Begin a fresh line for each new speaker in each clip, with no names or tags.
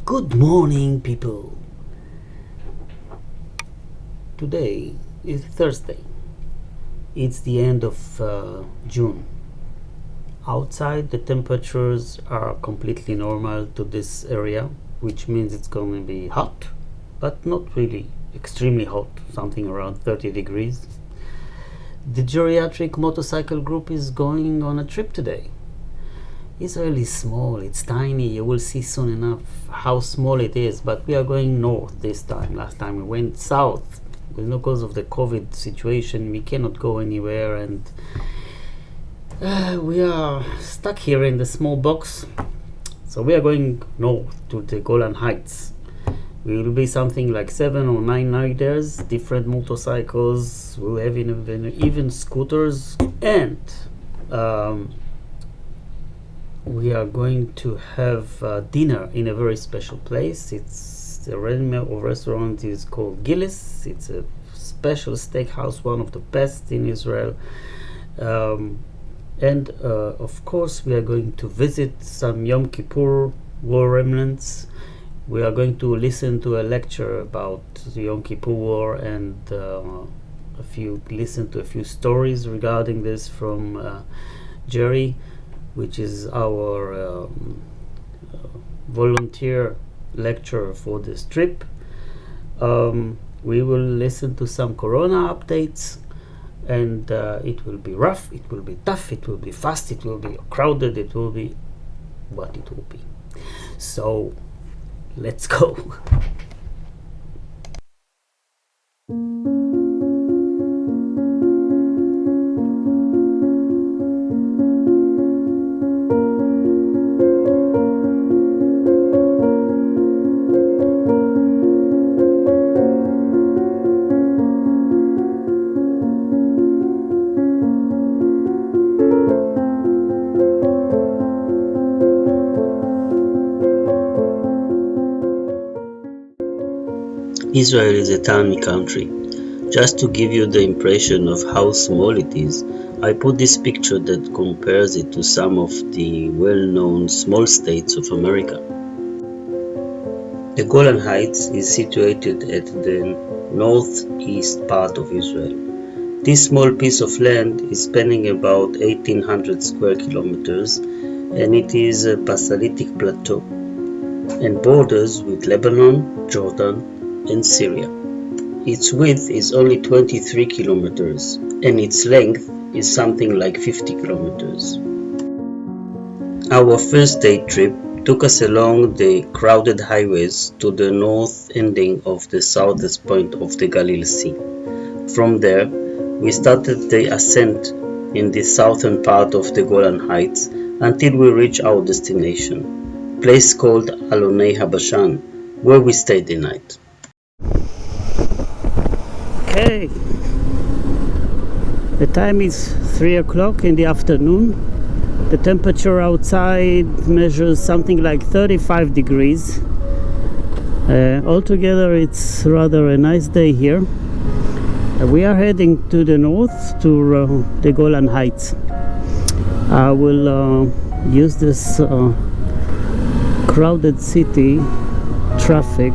Good morning, people. Today is Thursday. It's the end of June. Outside, the temperatures are completely normal to this area, which means it's going to be hot, but not really extremely hot, something around 30 degrees. The geriatric motorcycle group is going on a trip today. Israel is small, it's tiny. You will see soon enough how small it is, but we are going north this time. Last time we went south. Because of the COVID situation, we cannot go anywhere, and we are stuck here in the small box. So we are going north to the Golan Heights. We will be something like 7 or 9 riders, different motorcycles. We'll have even scooters, and we are going to have dinner in a very special place. The restaurant is called Gillis. It's a special steakhouse, one of the best in Israel. And of course, we are going to visit some Yom Kippur war remnants. We are going to listen to a lecture about the Yom Kippur War and listen to a few stories regarding this from Jerry, which is our volunteer lecturer for this trip. We will listen to some Corona updates, and it will be rough, it will be tough, it will be fast, it will be crowded, it will be what it will be. So let's go.
Israel is a tiny country. Just to give you the impression of how small it is, I put this picture that compares it to some of the well-known small states of America. The Golan Heights is situated at the northeast part of Israel. This small piece of land is spanning about 1800 square kilometers, and it is a basaltic plateau and borders with Lebanon, Jordan, and Syria. Its width is only 23 kilometers, and its length is something like 50 kilometers. Our first day trip took us along the crowded highways to the north ending of the southest point of the Galilee Sea. From there, we started the ascent in the southern part of the Golan Heights until we reached our destination, a place called Alonei Habashan, where we stayed the night.
Okay, the time is 3 o'clock in the afternoon. The temperature outside measures something like 35 degrees. Altogether, it's rather a nice day here. We are heading to the north to the Golan Heights. I will use this crowded city traffic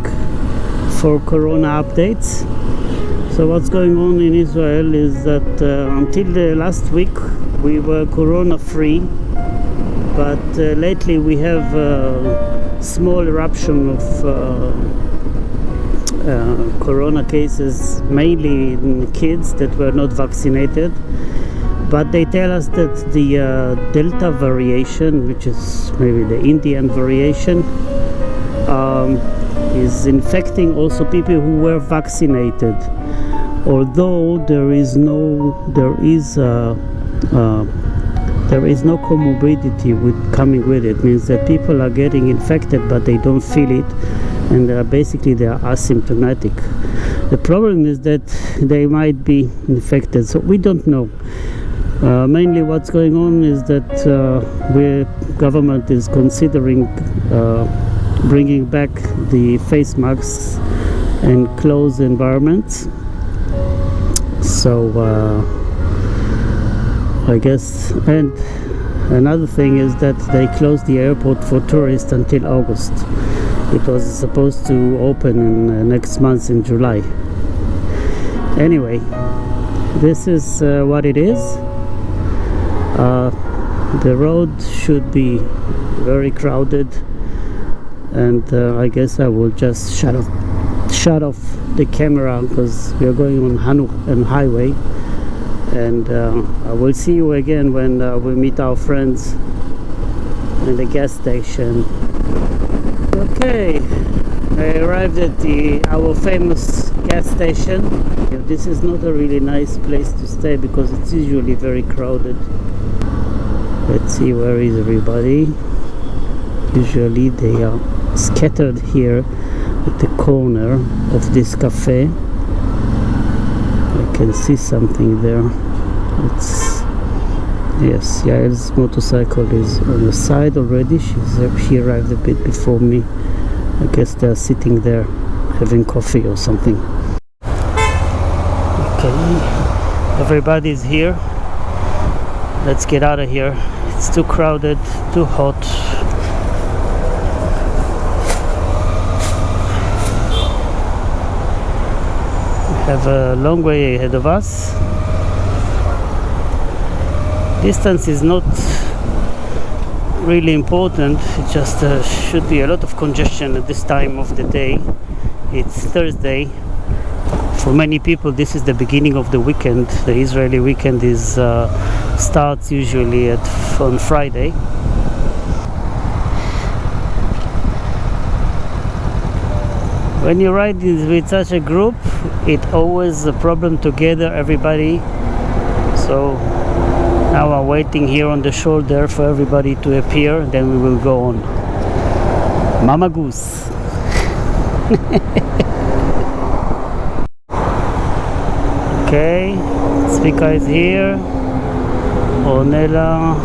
for Corona updates. So what's going on in Israel is that until the last week we were Corona free, but lately we have a small eruption of Corona cases, mainly in kids that were not vaccinated. But they tell us that the Delta variation, which is maybe the Indian variation, is infecting also people who were vaccinated. Although there is no comorbidity with coming with it, means that people are getting infected but they don't feel it, and basically they are asymptomatic. The problem is that they might be infected, so we don't know. Mainly what's going on is that the government is considering bringing back the face masks and closed environments. So I guess, and another thing is that they closed the airport for tourists until August. It was supposed to open in next month in July. Anyway, this is what it is. The road should be very crowded, and I guess I will just shut off the camera because we are going on highway, and I will see you again when we meet our friends in the gas station. Okay, I arrived at our famous gas station. This is not a really nice place to stay because it's usually very crowded. Let's see, where is everybody? Usually they are scattered here at the corner of this cafe. I can see something there. Yes, Yael's motorcycle is on the side already. She arrived a bit before me. I guess they're sitting there having coffee or something. Okay, everybody's here. Let's get out of here. It's too crowded, too hot. We have a long way ahead of us. Distance is not really important. It just should be a lot of congestion at this time of the day. It's Thursday. For many people, this is the beginning of the weekend. The Israeli weekend starts usually on Friday. When you ride with such a group, it's always a problem to gather everybody. So now I'm waiting here on the shoulder for everybody to appear, then we will go on. Mama Goose. Okay, speaker is here. Ornella.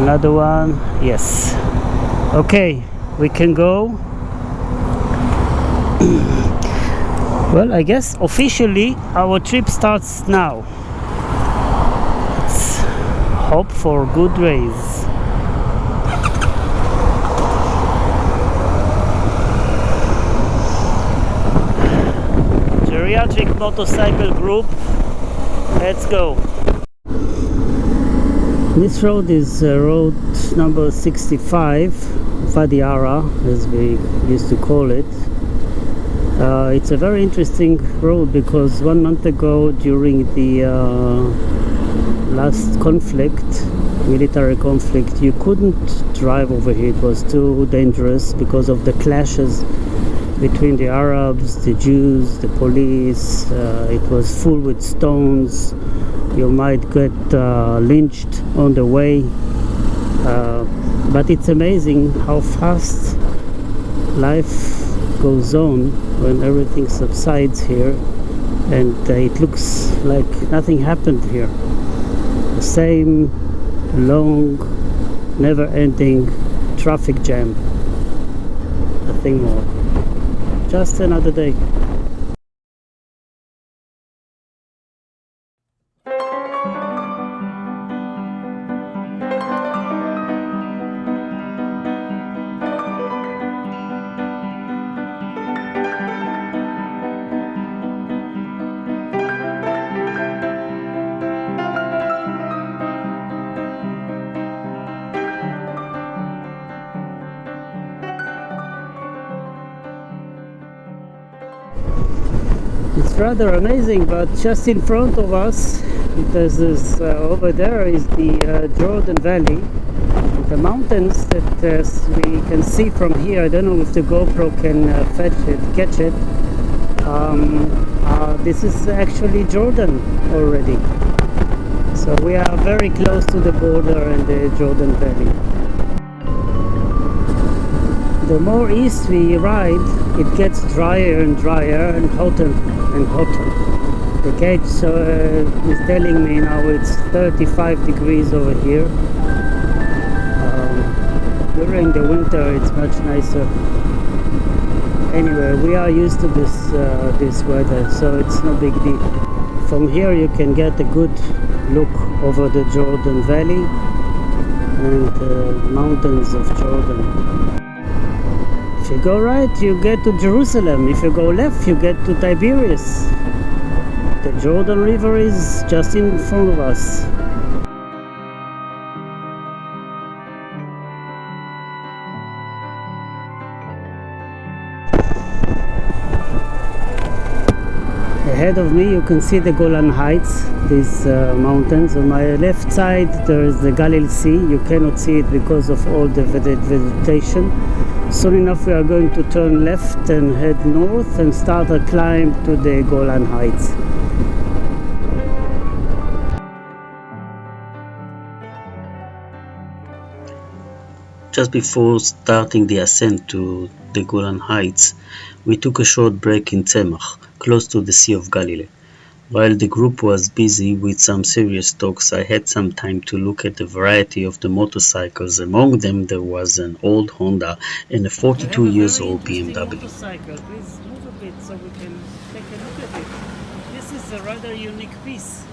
Another one. Yes. Okay, we can go. Well, I guess officially our trip starts now. Let's hope for good race. Geriatric motorcycle group, let's go. This road is road number 65, Wadi Ara, as we used to call it. It's a very interesting road because 1 month ago, during the last conflict, military conflict, you couldn't drive over here. It was too dangerous because of the clashes between the Arabs, the Jews, the police. It was full with stones. You might get lynched on the way. But it's amazing how fast life goes on when everything subsides here, and it looks like nothing happened here. The same long, never-ending traffic jam. Nothing more. Just another day. It's rather amazing, but just in front of us, there's this, over there is the Jordan Valley. The mountains that we can see from here. I don't know if the GoPro can catch it. This is actually Jordan already. So we are very close to the border in the Jordan Valley. The more east we ride, it gets drier and drier and hotter and hotter. The gauge is telling me now it's 35 degrees over here. During the winter it's much nicer. Anyway, we are used to this weather, so it's no big deal. From here you can get a good look over the Jordan Valley and the mountains of Jordan. you go right, you get to Jerusalem. If you go left, you get to Tiberias. The Jordan River is just in front of us. Ahead of me you can see the Golan Heights, these mountains. On my left side there is the Galilee Sea. You cannot see it because of all the vegetation. Soon enough we are going to turn left and head north and start a climb to the Golan Heights.
Just before starting the ascent to the Golan Heights, we took a short break in Tzemach, close to the Sea of Galilee. While the group was busy with some serious talks, I had some time to look at a variety of the motorcycles. Among them there was an old Honda and a 42 years old BMW.
Motorcycle. Please move a bit so we can take a look at it. This is a rather unique piece.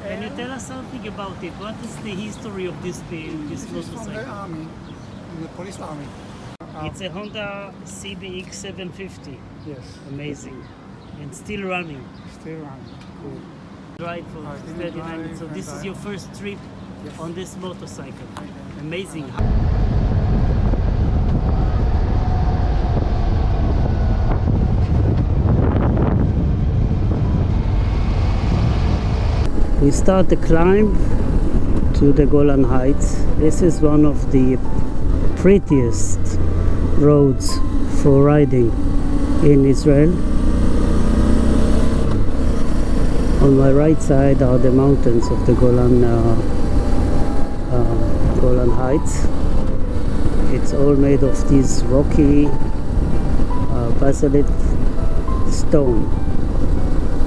Can you tell us something about it? What is the history of this motorcycle?
From the army, the police army.
It's a Honda CBX 750.
Yes,
Amazing. And still running.
still running. Cool.
Right for
I didn't
30
drive
minutes. So
and
this is
I-
your first trip
Yes.
on this motorcycle. Amazing. We start the climb to the Golan Heights. This is one of the prettiest roads for riding in Israel. On my right side are the mountains of the Golan Heights. It's all made of these rocky basalt stone.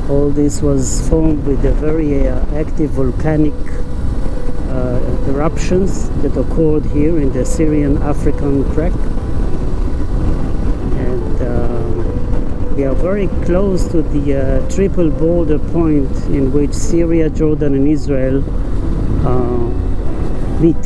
All this was formed with the very active volcanic eruptions that occurred here in the Syrian-African crack. And we are very close to the triple border point in which Syria, Jordan and Israel meet.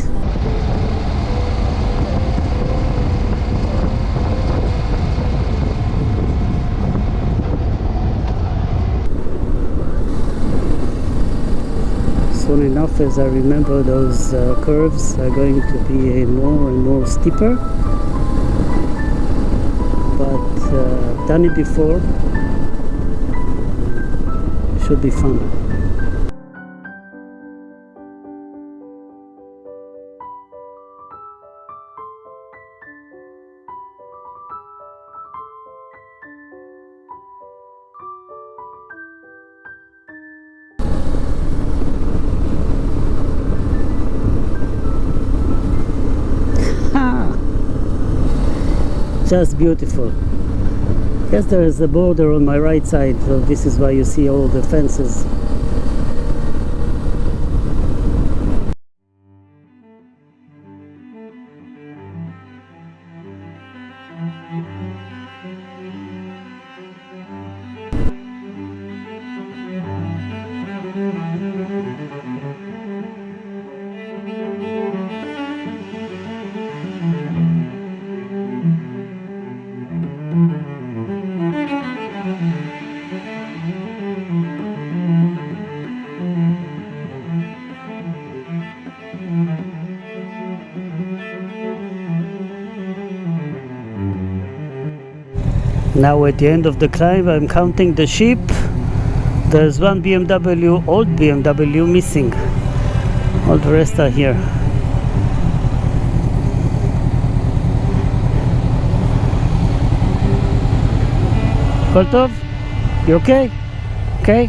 Soon enough, as I remember, those curves are going to be more and more steeper. But I've done it before. Should be fun. Just beautiful. Yes, there is a border on my right side, so this is why you see all the fences. Now at the end of the climb, I'm counting the sheep. There's one BMW, old BMW, missing. All the rest are here. Kol tov? You okay? Okay?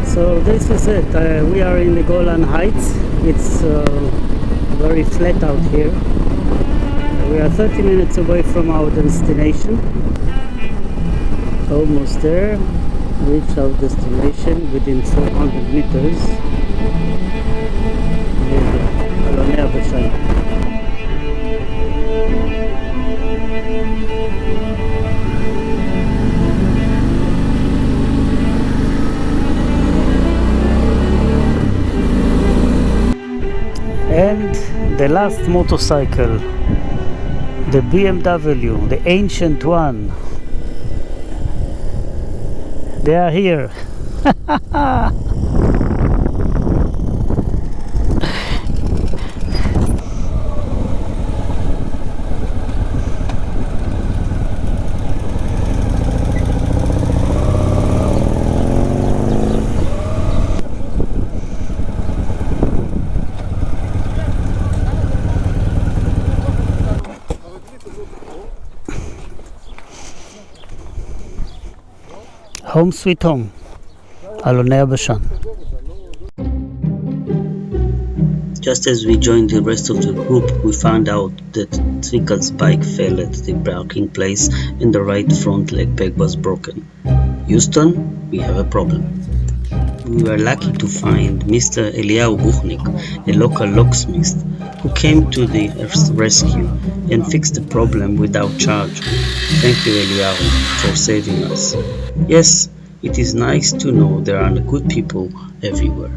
So this is it. We are in the Golan Heights. It's very flat out here. We are 30 minutes away from our destination. Almost there. Reach our destination within 400 meters. And the last motorcycle, the BMW, the ancient one. They are here. Home sweet home, אלוני הבשן.
Just as we joined the rest of the group, we found out that Tzvika's bike fell at the parking place and the right front leg peg was broken. Houston, we have a problem. We were lucky to find Mr. Eliyahu Buchnik, a local locksmith, who came to the rescue and fixed the problem without charge. Thank you, Eliyahu, for saving us. Yes, it is nice to know there are good people everywhere.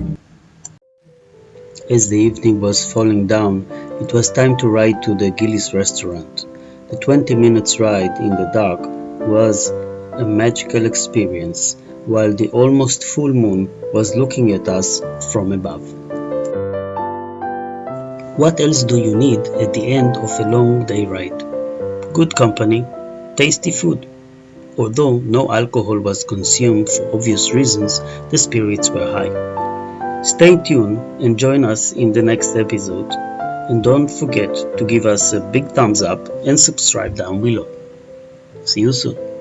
As the evening was falling down, it was time to ride to the Gillis restaurant. The 20 minutes ride in the dark was a magical experience, while the almost full moon was looking at us from above. What else do you need at the end of a long day ride? Good company, tasty food. Although no alcohol was consumed for obvious reasons, the spirits were high. Stay tuned and join us in the next episode. And don't forget to give us a big thumbs up and subscribe down below. See you soon.